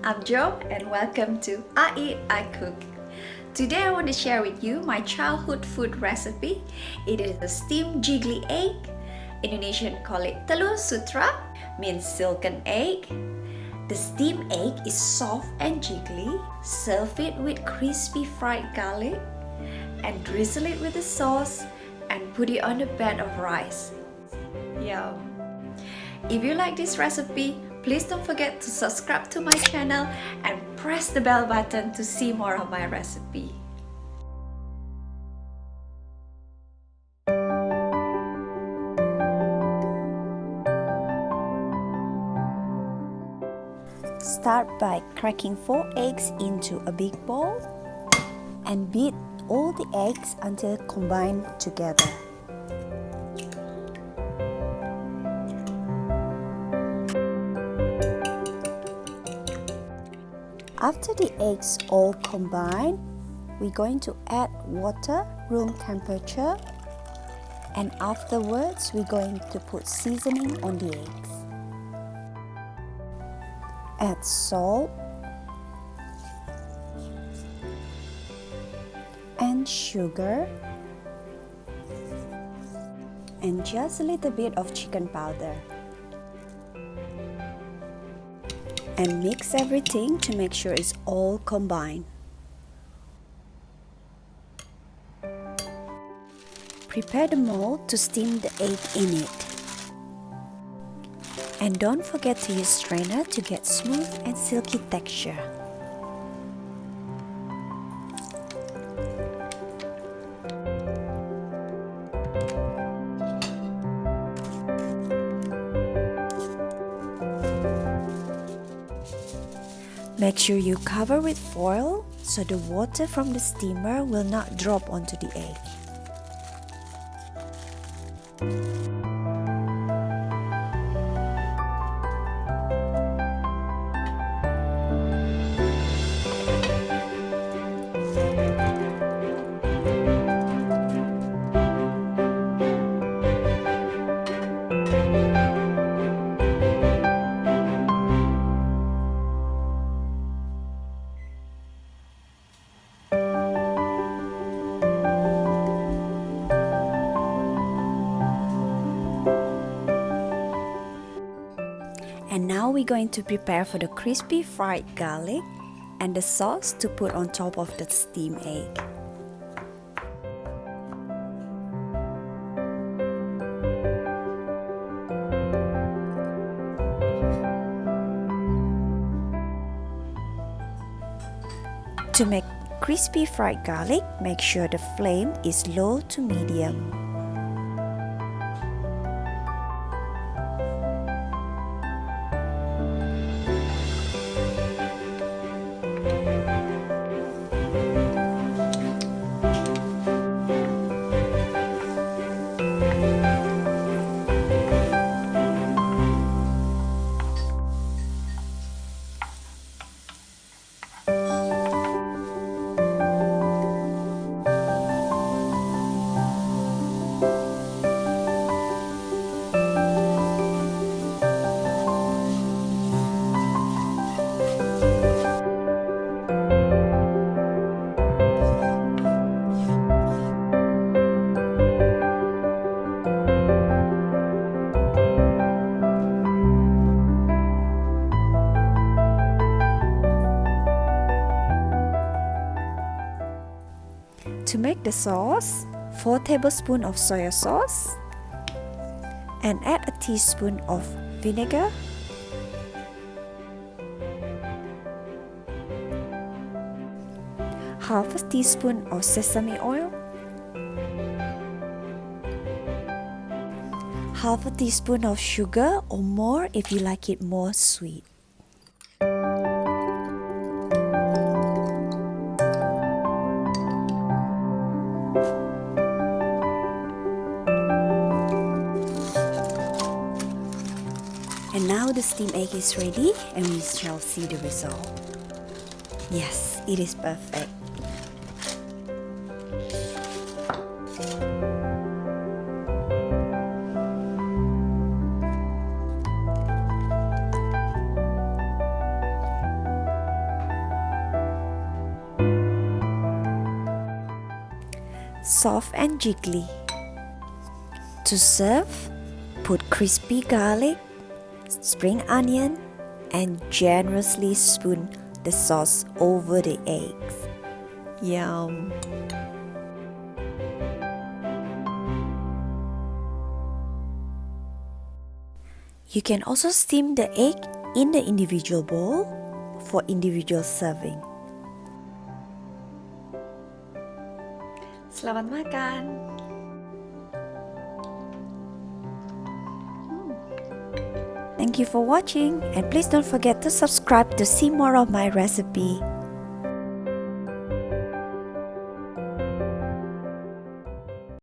I'm Jo and welcome to I Eat, I Cook. Today I want to share with you my childhood food recipe. It is a steamed jiggly egg. Indonesian call it Telur Sutra, means silken egg. The steamed egg is soft and jiggly. Serve it with crispy fried garlic and drizzle it with the sauce and put it on a bed of rice. Yum! If you like this recipe, please don't forget to subscribe to my channel and press the bell button to see more of my recipe. Start by cracking 4 eggs into a big bowl and beat all the eggs until combined together. After the eggs all combine, we're going to add water, room temperature, and afterwards we're going to put seasoning on the eggs. Add salt and sugar and just a little bit of chicken powder. And mix everything to make sure it's all combined. Prepare the mold to steam the egg in it. And don't forget to use strainer to get smooth and silky texture. Make sure you cover with foil so the water from the steamer will not drop onto the egg. And now we're going to prepare for the crispy fried garlic and the sauce to put on top of the steamed egg. To make crispy fried garlic, make sure the flame is low to medium. To make the sauce, 4 tablespoons of soya sauce and add a teaspoon of vinegar, half a teaspoon of sesame oil, half a teaspoon of sugar or more if you like it more sweet. And now the steamed egg is ready and we shall see the result. Yes, it is perfect. soft and jiggly. To serve, put crispy garlic, spring onion, and generously spoon the sauce over the eggs. Yum! You can also steam the egg in the individual bowl for individual serving. Selamat makan! Thank you for watching, and please don't forget to subscribe to see more of my recipe.